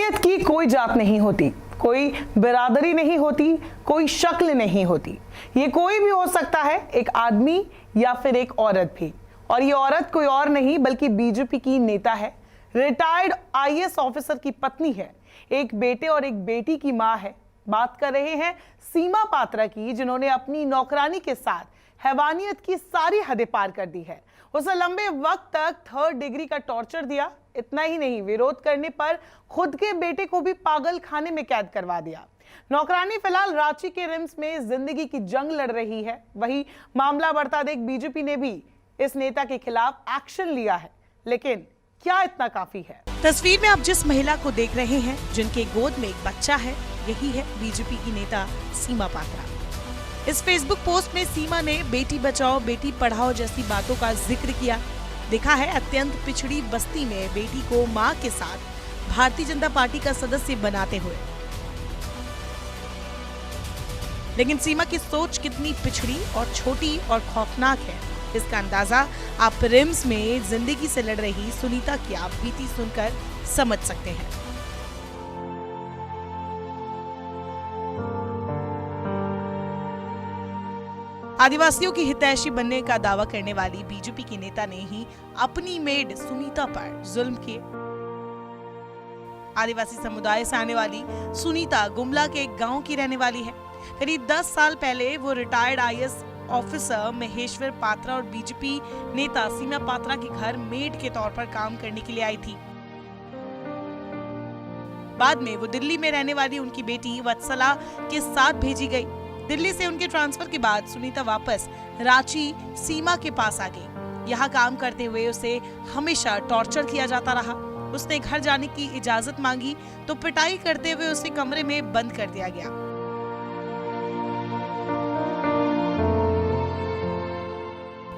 हैवानियत की कोई जात नहीं होती, कोई बिरादरी नहीं होती, कोई शक्ल नहीं होती। ये कोई भी हो सकता है, एक आदमी या फिर एक औरत भी। और ये औरत कोई और नहीं बल्कि बीजेपी की नेता है, रिटायर्ड आईएएस ऑफिसर की पत्नी है, एक बेटे और एक बेटी की मां है। बात कर रहे हैं सीमा पात्रा की, जिन्होंने अपनी नौकरानी के साथ हैवानियत की सारी हदें पार कर दी है। उसे लंबे वक्त तक 3rd डिग्री का टॉर्चर दिया। इतना ही नहीं, विरोध करने पर खुद के बेटे को भी पागल खाने में कैद करवा दिया। नौकरानी फिलहाल रांची के रिम्स में जिंदगी की जंग लड़ रही है। वहीं मामला बढ़ता देख बीजेपी ने भी इस नेता के खिलाफ एक्शन लिया है, लेकिन क्या इतना काफी है? तस्वीर में आप जिस महिला को देख रहे हैं, जिनके गोद में एक बच्चा है, यही है बीजेपी की नेता सीमा पात्रा। इस फेसबुक पोस्ट में सीमा ने बेटी बचाओ बेटी पढ़ाओ जैसी बातों का जिक्र किया। देखा है अत्यंत पिछड़ी बस्ती में बेटी को मां के साथ भारतीय जनता पार्टी का सदस्य बनाते हुए। लेकिन सीमा की सोच कितनी पिछड़ी और छोटी और खौफनाक है, इसका अंदाजा आप रिम्स में जिंदगी से लड़ रही सुनीता की आप बीती सुनकर समझ सकते हैं। आदिवासियों की हितैषी बनने का दावा करने वाली बीजेपी की नेता ने ही अपनी मेड सुनीता पर जुल्म किए। आदिवासी समुदाय से आने वाली सुनीता गुमला के एक गांव की रहने वाली है। करीब 10 साल पहले वो retired IAS officer Maheshwar Patra और बीजेपी नेता सीमा पात्रा के घर मेड के तौर पर काम करने के लिए आई थी। बाद में वो दिल्ली में रहने वाली उनकी बेटी वत्सला के साथ भेजी गई। दिल्ली से उनके ट्रांसफर के बाद सुनीता वापस रांची सीमा के पास आ गई। यहाँ काम करते हुए उसे हमेशा टॉर्चर किया जाता रहा। उसने घर जाने की इजाजत मांगी तो पिटाई करते हुए उसे कमरे में बंद कर दिया गया।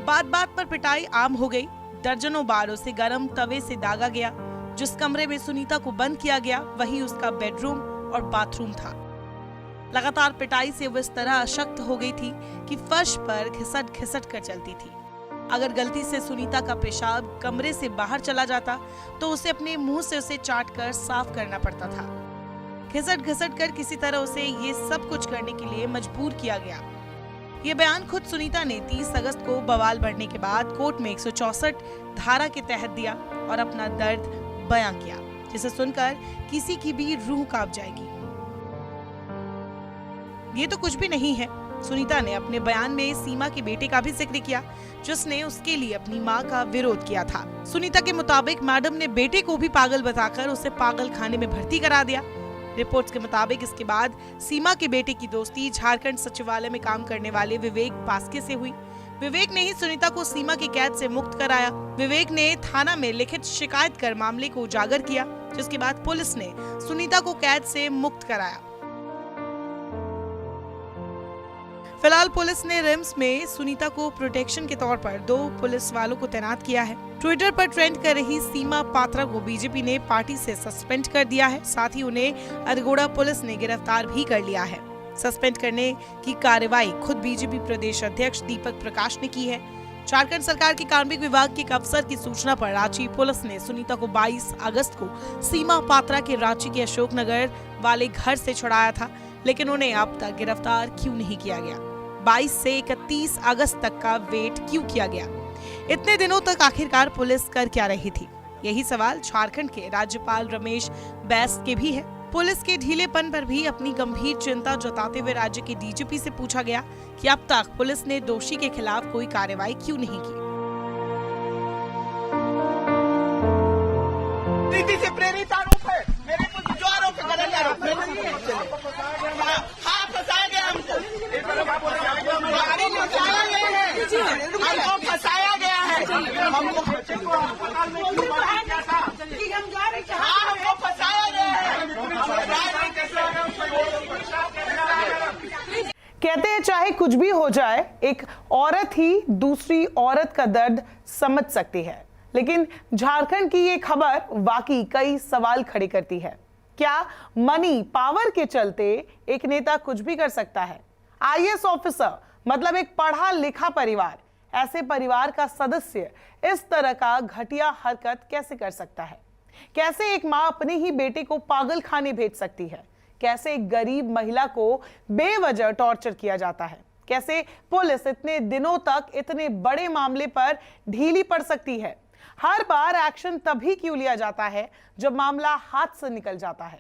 बात बात पर पिटाई आम हो गई। दर्जनों बार उसे गरम तवे से दागा गया। जिस कमरे में सुनीता को बंद किया गया वही उसका बेडरूम और बाथरूम था। लगातार पिटाई से वो इस तरह अशक्त हो गई थी कि फर्श पर घिसट घिसट कर चलती थी। अगर गलती से सुनीता का पेशाब कमरे से बाहर चला जाता तो उसे अपने मुंह से उसे चाट कर साफ करना पड़ता था। घिसट घिसट कर किसी तरह उसे ये सब कुछ करने के लिए मजबूर किया गया। ये बयान खुद सुनीता ने 30 अगस्त को बवाल बढ़ने के बाद कोर्ट में 164 धारा के तहत दिया और अपना दर्द बयां किया, जिसे सुनकर किसी की भी रूह कांप जाएगी। ये तो कुछ भी नहीं है। सुनीता ने अपने बयान में सीमा के बेटे का भी जिक्र किया, जिसने उसके लिए अपनी मां का विरोध किया था। सुनीता के मुताबिक मैडम ने बेटे को भी पागल बताकर उसे पागल खाने में भर्ती करा दिया। रिपोर्ट्स के मुताबिक इसके बाद सीमा के बेटे की दोस्ती झारखंड सचिवालय में काम करने वाले विवेक पास्के से हुई। विवेक ने ही सुनीता को सीमा की कैद से मुक्त कराया। विवेक ने थाना में लिखित शिकायत कर मामले को उजागर किया, जिसके बाद पुलिस ने सुनीता को कैद से मुक्त कराया। फिलहाल पुलिस ने रिम्स में सुनीता को प्रोटेक्शन के तौर पर 2 पुलिस वालों को तैनात किया है। ट्विटर पर ट्रेंड कर रही सीमा पात्रा को बीजेपी ने पार्टी से सस्पेंड कर दिया है। साथ ही उन्हें अरगोड़ा पुलिस ने गिरफ्तार भी कर लिया है। सस्पेंड करने की कार्रवाई खुद बीजेपी प्रदेश अध्यक्ष दीपक प्रकाश ने की है। झारखंड सरकार के कार्मिक विभाग के एक अफसर की सूचना पर रांची पुलिस ने सुनीता को 22 अगस्त को सीमा पात्रा के रांची के अशोकनगर वाले घर से छुड़ाया था, लेकिन उन्हें अब तक गिरफ्तार क्यों नहीं किया गया? 22 से 31 अगस्त तक का वेट क्यों किया गया? इतने दिनों तक आखिरकार पुलिस कर क्या रही थी? यही सवाल झारखंड के राज्यपाल रमेश बैस के भी है। पुलिस के ढीलेपन पर भी अपनी गंभीर चिंता जताते हुए राज्य के डीजीपी से पूछा गया कि अब तक पुलिस ने दोषी के खिलाफ कोई कार्रवाई क्यों नहीं की। नीति से प्रेरित आरोप है, मेरे को जो आरोप है गलत आरोप है। हाँ, फंसाया गया हमको, हमको फंसाया गया है, हमको फंसाया गया है। कहते हैं चाहे कुछ भी हो जाए, एक औरत ही दूसरी औरत का दर्द समझ सकती है। लेकिन झारखंड की ये खबर वाकई कई सवाल खड़े करती है। क्या मनी पावर के चलते एक नेता कुछ भी कर सकता है? आईएएस ऑफिसर मतलब एक पढ़ा लिखा परिवार, ऐसे परिवार का सदस्य इस तरह का घटिया हरकत कैसे कर सकता है? कैसे एक मां अपने ही बेटे को पागल खाने भेज सकती है? कैसे एक गरीब महिला को बेवजह टॉर्चर किया जाता है? कैसे पुलिस इतने दिनों तक इतने बड़े मामले पर ढीली पड़ सकती है? हर बार एक्शन तभी क्यों लिया जाता है जब मामला हाथ से निकल जाता है?